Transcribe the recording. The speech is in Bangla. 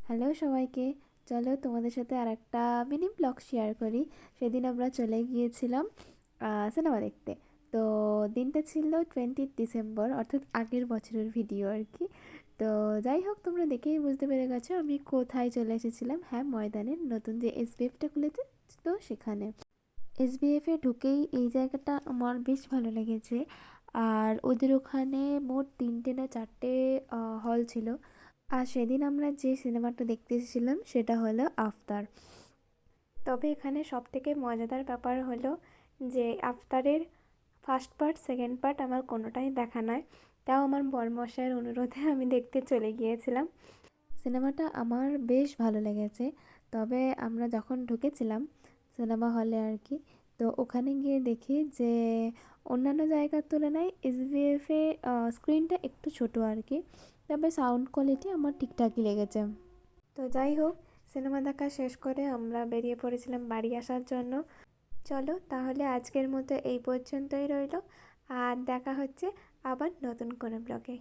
হ্যালো সবাইকে। চলো তোমাদের সাথে আরেকটা মিনি ব্লগ শেয়ার করি। সেদিন আমরা চলে গিয়েছিলাম সিনেমা দেখতে। তো দিনটা ছিল 20 ডিসেম্বর, অর্থাৎ আগের বছরের ভিডিও আর কি। তো যাই হোক, তোমরা দেখেই বুঝতে পেরে গেছো আমি কোথায় চলে এসেছিলাম। হ্যাঁ, ময়দানের নতুন যে এসবিএফটা খুলেছে, তো সেখানে এসবিএফে ঢুকেই এই জায়গাটা আমার বেশ ভালো লেগেছে। আর ওদের ওখানে মোট 3টে না 4টে হল ছিল। আর সেদিন আমরা যে সিনেমাটা দেখতে এসেছিলাম সেটা হলো আফতার। তবে এখানে সবথেকে মজাদার ব্যাপার হলো যে আফতারের ফার্স্ট পার্ট সেকেন্ড পার্ট আমার কোনোটাই দেখা নয়। তাও আমার বরমশাইয়ের অনুরোধে আমি দেখতে চলে গিয়েছিলাম। সিনেমাটা আমার বেশ ভালো লেগেছে। তবে আমরা যখন ঢুকেছিলাম সিনেমা হলে আর কি, তো ওখানে গিয়ে দেখি যে অন্যান্য জায়গার তুলনায় এসভিএফে স্ক্রিনটা একটু ছোট আর কি। তবে সাউন্ড কোয়ালিটি আমার ঠিকঠাকই লেগেছে। তো যাই হোক, সিনেমা দেখা শেষ করে আমরা বেরিয়ে পড়েছিলাম বাড়ি আসার জন্য। চলো তাহলে আজকের মতো এই পর্যন্তই রইল। আর দেখা হচ্ছে আবার নতুন কোনো ব্লগে।